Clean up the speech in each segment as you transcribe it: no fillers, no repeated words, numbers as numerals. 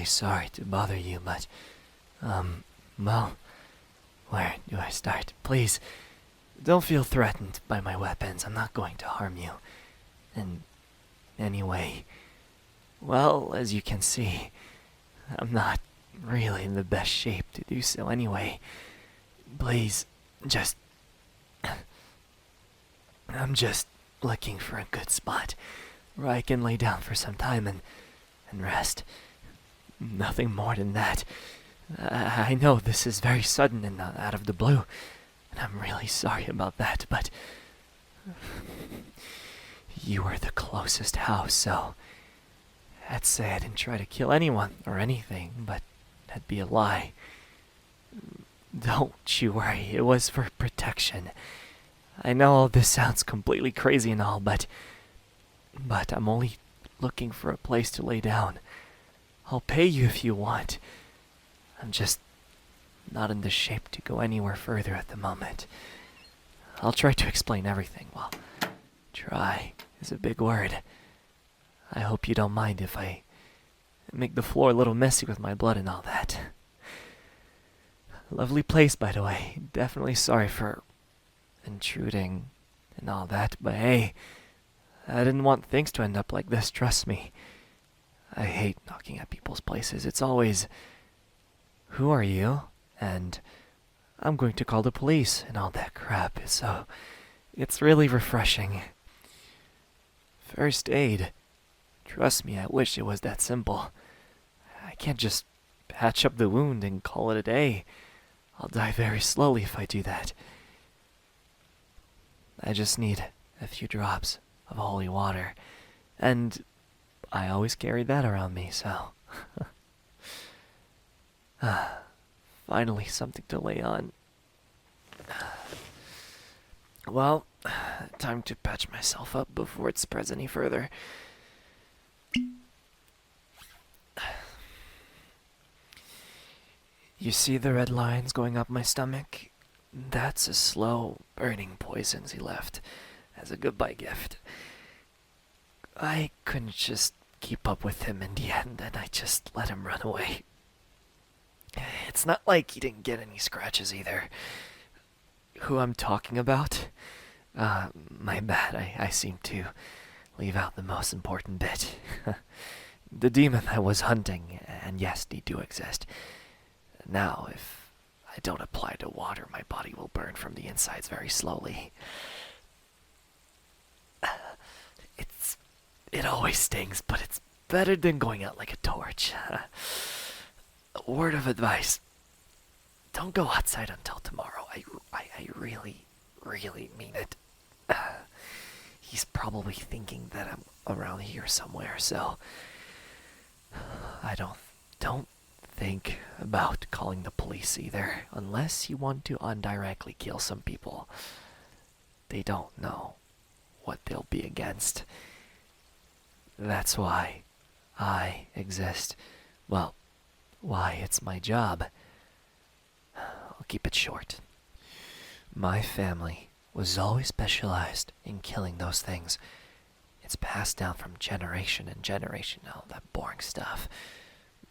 sorry to bother you, but, well, where do I start? Please, don't feel threatened by my weapons. I'm not going to harm you in any way. Well, as you can see, I'm not really in the best shape to do so anyway. Please, I'm just looking for a good spot where I can lay down for some time and rest. Nothing more than that. I know this is very sudden and out of the blue, and I'm really sorry about that, but you were the closest house, so I'd say I didn't try to kill anyone or anything, but that'd be a lie. Don't you worry, it was for protection. I know all this sounds completely crazy and all, but I'm only looking for a place to lay down. I'll pay you if you want. I'm just not in the shape to go anywhere further at the moment. I'll try to explain everything. Well, try is a big word. I hope you don't mind if I make the floor a little messy with my blood and all that. Lovely place, by the way. Definitely sorry for intruding and all that, but hey, I didn't want things to end up like this, trust me. I hate knocking at people's places. It's always, who are you? And I'm going to call the police and all that crap, so it's really refreshing. First aid. Trust me, I wish it was that simple. I can't just patch up the wound and call it a day. I'll die very slowly if I do that. I just need a few drops of holy water, and I always carry that around me, so... Finally, something to lay on. Well, time to patch myself up before it spreads any further. You see the red lines going up my stomach? That's a slow, burning poison he left as a goodbye gift. I couldn't just keep up with him in the end, and I just let him run away. It's not like he didn't get any scratches either. Who I'm talking about? My bad, I seem to leave out the most important bit. The demon I was hunting, and yes, they do exist. Now, if I don't apply the water, my body will burn from the insides very slowly. It always stings, but it's better than going out like a torch. A word of advice. Don't go outside until tomorrow. I really, really mean it. He's probably thinking that I'm around here somewhere, so... I don't think about calling the police either, unless you want to indirectly kill some people. They don't know what they'll be against. That's why I exist. Well, why it's my job. I'll keep it short. My family was always specialized in killing those things. It's passed down from generation and generation, all that boring stuff.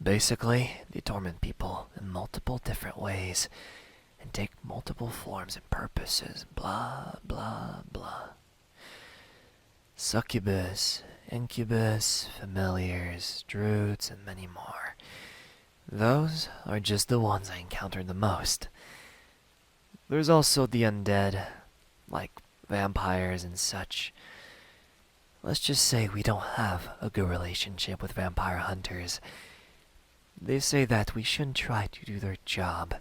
Basically, they torment people in multiple different ways and take multiple forms and purposes, blah, blah, blah. Succubus, incubus, familiars, druids, and many more. Those are just the ones I encounter the most. There's also the undead, like vampires and such. Let's just say we don't have a good relationship with vampire hunters. They say that we shouldn't try to do their job.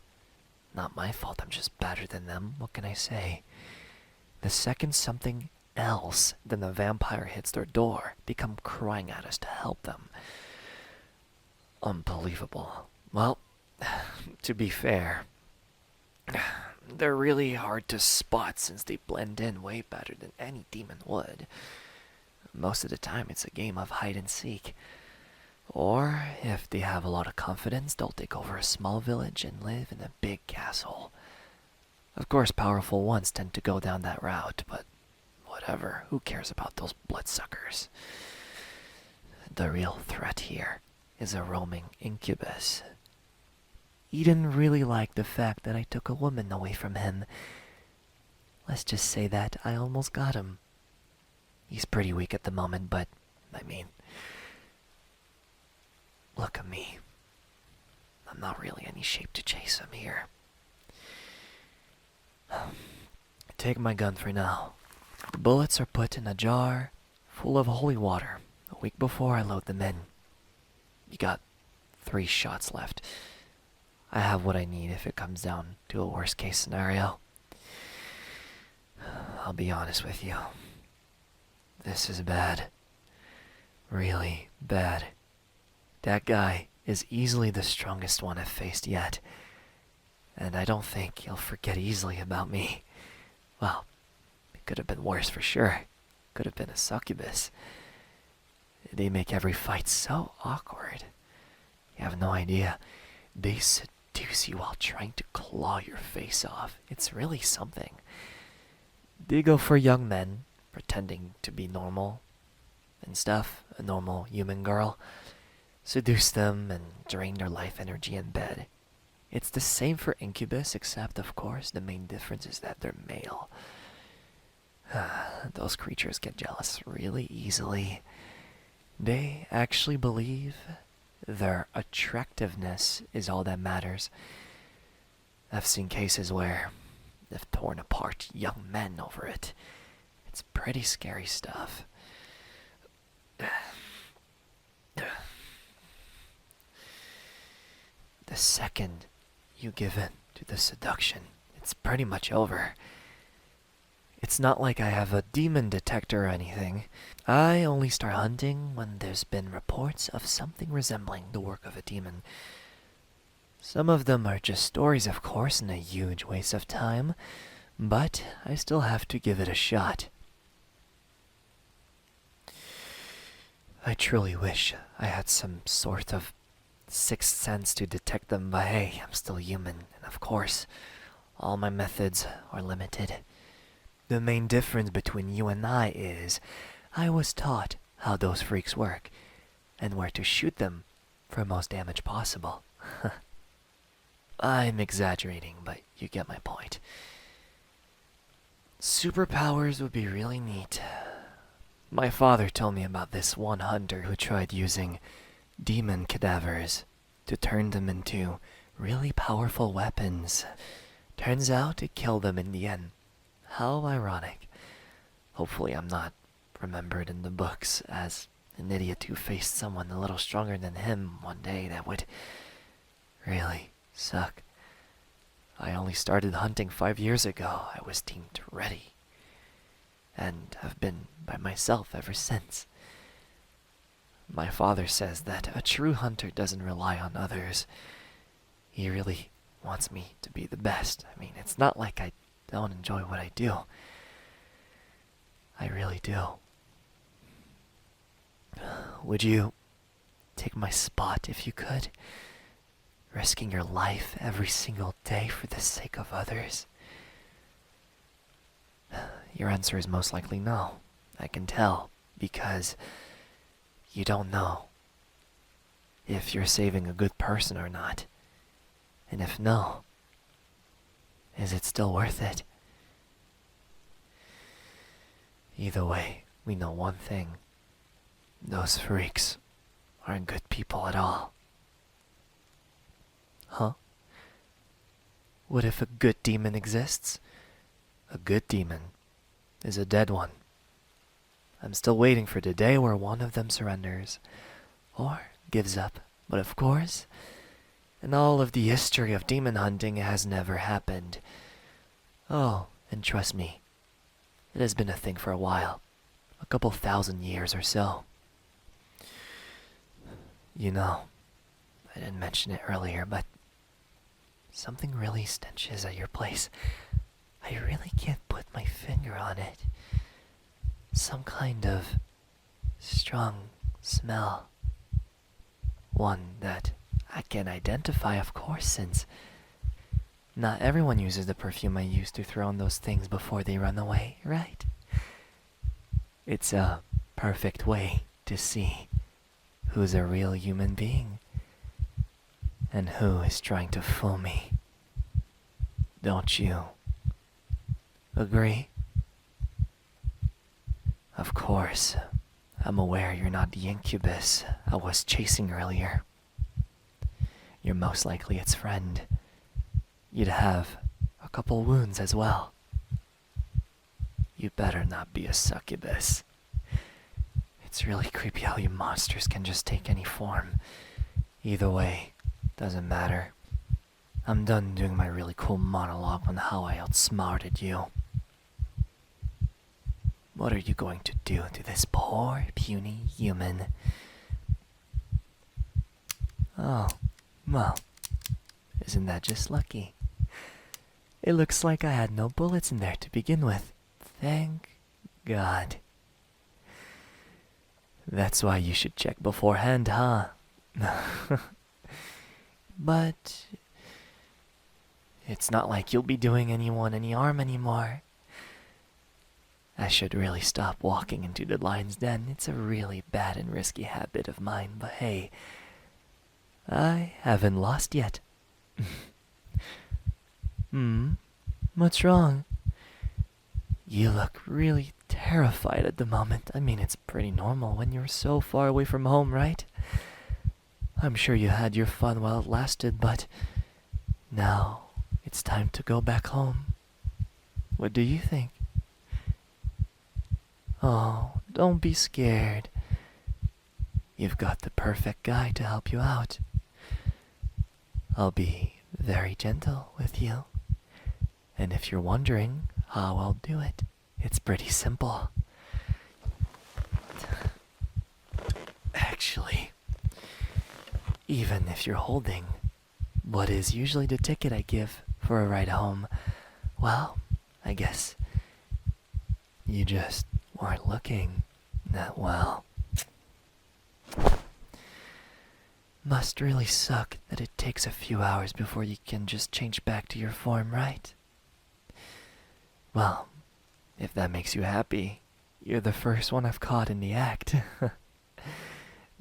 Not my fault, I'm just better than them, what can I say? The second something else than the vampire hits their door, they come crying at us to help them. Unbelievable. Well, to be fair, they're really hard to spot since they blend in way better than any demon would. Most of the time it's a game of hide and seek. Or, if they have a lot of confidence, they'll take over a small village and live in a big castle. Of course, powerful ones tend to go down that route, but whatever, who cares about those bloodsuckers? The real threat here is a roaming incubus. He didn't really like the fact that I took a woman away from him. Let's just say that I almost got him. He's pretty weak at the moment, but, I mean, look at me. I'm not really any shape to chase him here. Take my gun for now. The bullets are put in a jar full of holy water a week before I load them in. You got 3 shots left. I have what I need if it comes down to a worst case scenario. I'll be honest with you. This is bad. Really bad. That guy is easily the strongest one I've faced yet. And I don't think he'll forget easily about me. Well, it could have been worse for sure. Could have been a succubus. They make every fight so awkward. You have no idea. They seduce you while trying to claw your face off. It's really something. They go for young men, pretending to be normal and stuff, a normal human girl. Seduce them and drain their life energy in bed. It's the same for incubus, except, of course, the main difference is that they're male. Those creatures get jealous really easily. They actually believe their attractiveness is all that matters. I've seen cases where they've torn apart young men over it. It's pretty scary stuff. The second you give in to the seduction, it's pretty much over. It's not like I have a demon detector or anything. I only start hunting when there's been reports of something resembling the work of a demon. Some of them are just stories, of course, and a huge waste of time, but I still have to give it a shot. I truly wish I had some sort of sixth sense to detect them, but hey, I'm still human, and of course, all my methods are limited. The main difference between you and I is I was taught how those freaks work and where to shoot them for most damage possible. I'm exaggerating, but you get my point. Superpowers would be really neat. My father told me about this one hunter who tried using demon cadavers to turn them into really powerful weapons. Turns out it killed them in the end. How ironic. Hopefully I'm not remembered in the books as an idiot who faced someone a little stronger than him one day. That would really suck. I only started hunting 5 years ago. I was deemed ready. And have been by myself ever since. My father says that a true hunter doesn't rely on others. He really wants me to be the best. I mean, it's not like I don't enjoy what I do. I really do. Would you take my spot if you could? Risking your life every single day for the sake of others? Your answer is most likely no. I can tell, because you don't know if you're saving a good person or not. And if no, is it still worth it? Either way, we know one thing. Those freaks aren't good people at all. Huh? What if a good demon exists? A good demon is a dead one. I'm still waiting for the day where one of them surrenders, or gives up. But of course, in all of the history of demon hunting, it has never happened. Oh, and trust me, it has been a thing for a while. A couple thousand years or so. You know, I didn't mention it earlier, but something really stenches at your place. I really can't put my finger on it. Some kind of strong smell. One that I can identify, of course, since not everyone uses the perfume I use to throw on those things before they run away, right? It's a perfect way to see who's a real human being and who is trying to fool me. Don't you agree? Of course, I'm aware you're not the incubus I was chasing earlier. You're most likely its friend. You'd have a couple wounds as well. You better not be a succubus. It's really creepy how you monsters can just take any form. Either way, doesn't matter. I'm done doing my really cool monologue on how I outsmarted you. What are you going to do to this poor, puny human? Oh, well, isn't that just lucky? It looks like I had no bullets in there to begin with. Thank God. That's why you should check beforehand, huh? But it's not like you'll be doing anyone any harm anymore. I should really stop walking into the lion's den. It's a really bad and risky habit of mine, but hey, I haven't lost yet. What's wrong? You look really terrified at the moment. I mean, it's pretty normal when you're so far away from home, right? I'm sure you had your fun while it lasted, but now it's time to go back home. What do you think? Oh, don't be scared. You've got the perfect guy to help you out. I'll be very gentle with you. And if you're wondering how I'll do it, it's pretty simple. Actually, even if you're holding what is usually the ticket I give for a ride home, well, I guess you just weren't looking that well. Must really suck that it takes a few hours before you can just change back to your form, right? Well, if that makes you happy, you're the first one I've caught in the act.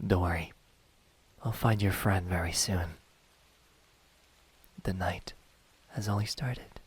Don't worry, I'll find your friend very soon. The night has only started.